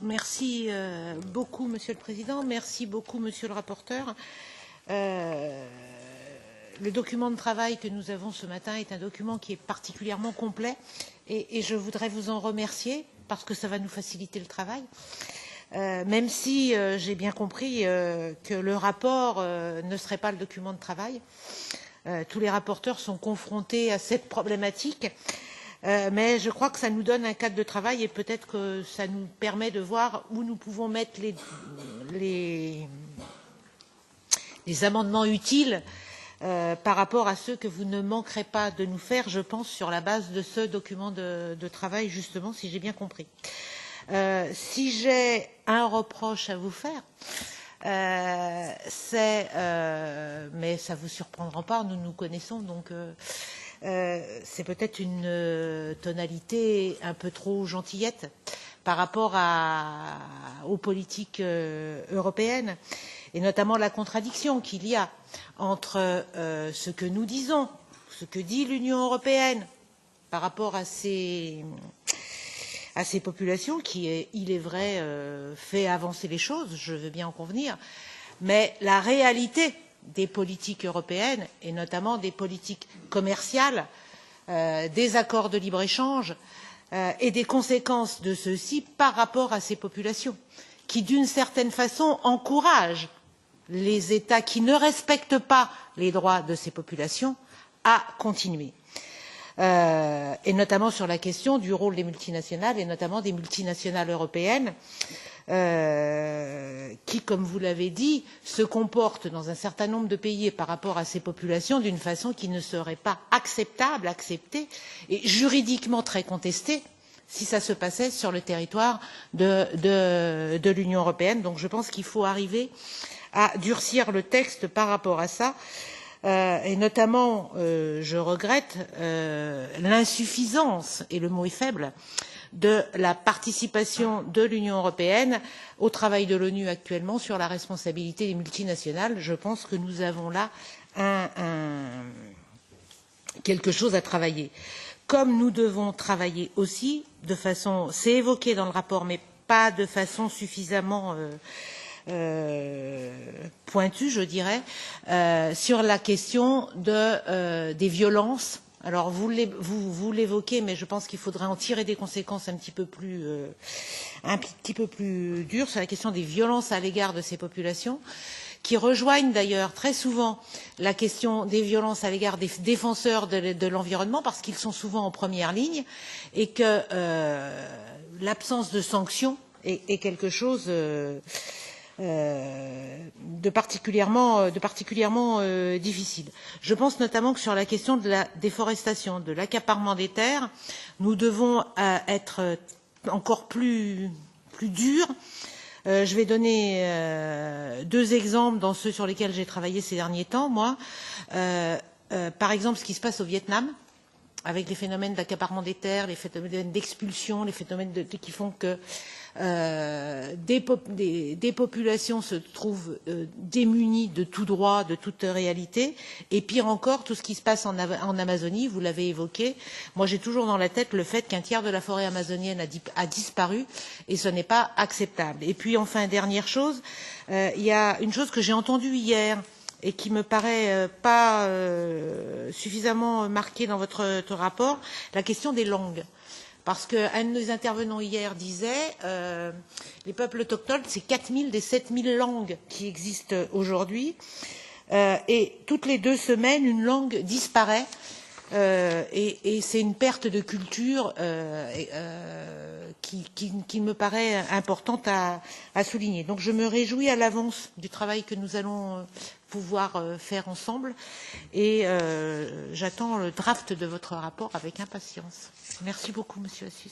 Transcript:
Merci beaucoup, Monsieur le Président. Merci beaucoup, Monsieur le rapporteur. Le document de travail que nous avons ce matin est un document qui est particulièrement complet et je voudrais vous en remercier parce que ça va nous faciliter le travail. Même si j'ai bien compris que le rapport ne serait pas le document de travail. Tous les rapporteurs sont confrontés à cette problématique. Mais je crois que ça nous donne un cadre de travail et peut-être que ça nous permet de voir où nous pouvons mettre les amendements utiles par rapport à ceux que vous ne manquerez pas de nous faire, je pense, sur la base de ce document de travail, justement, si j'ai bien compris. Si j'ai un reproche à vous faire, c'est, mais ça ne vous surprendra pas, nous nous connaissons, donc c'est peut-être une tonalité un peu trop gentillette par rapport aux politiques européennes, et notamment la contradiction qu'il y a entre ce que nous disons, ce que dit l'Union européenne par rapport à ces populations qui, il est vrai, fait avancer les choses, je veux bien en convenir, mais la réalité des politiques européennes, et notamment des politiques commerciales, des accords de libre-échange et des conséquences de ceux-ci par rapport à ces populations, qui, d'une certaine façon, encouragent les États qui ne respectent pas les droits de ces populations à continuer. Et notamment sur la question du rôle des multinationales, et notamment des multinationales européennes, qui, comme vous l'avez dit, se comportent dans un certain nombre de pays et par rapport à ces populations d'une façon qui ne serait pas acceptable, acceptée et juridiquement très contestée si ça se passait sur le territoire de l'Union européenne. Donc je pense qu'il faut arriver à durcir le texte par rapport à ça. Et notamment, je regrette l'insuffisance, et le mot est faible, de la participation de l'Union européenne au travail de l'ONU actuellement sur la responsabilité des multinationales. Je pense que nous avons là quelque chose à travailler. Comme nous devons travailler aussi de façon, c'est évoqué dans le rapport, mais pas de façon suffisamment pointue, je dirais, sur la question des violences. Alors vous l'évoquez, mais je pense qu'il faudrait en tirer des conséquences un petit peu plus dures sur la question des violences à l'égard de ces populations, qui rejoignent d'ailleurs très souvent la question des violences à l'égard des défenseurs de l'environnement, parce qu'ils sont souvent en première ligne, et que l'absence de sanctions est quelque chose de particulièrement difficile. Je pense notamment que sur la question de la déforestation, de l'accaparement des terres, nous devons être encore plus durs. Je vais donner deux exemples dans ceux sur lesquels j'ai travaillé ces derniers temps, moi. Par exemple, ce qui se passe au Vietnam, avec les phénomènes d'accaparement des terres, les phénomènes d'expulsion, les phénomènes qui font que des populations se trouvent démunies de tout droit, de toute réalité, et pire encore, tout ce qui se passe en Amazonie, vous l'avez évoqué. Moi, j'ai toujours dans la tête le fait qu'un tiers de la forêt amazonienne a disparu, et ce n'est pas acceptable. Et puis, enfin, dernière chose, il y a une chose que j'ai entendue hier, et qui me paraît pas suffisamment marquée dans votre rapport, la question des langues. Parce qu'un de nos intervenants hier disait les peuples autochtones, c'est 4000 des 7000 langues qui existent aujourd'hui. Et toutes les 2 semaines, une langue disparaît. Et c'est une perte de culture qui me paraît importante à souligner. Donc je me réjouis à l'avance du travail que nous allons pouvoir faire ensemble et j'attends le draft de votre rapport avec impatience. Merci beaucoup, Monsieur Assis.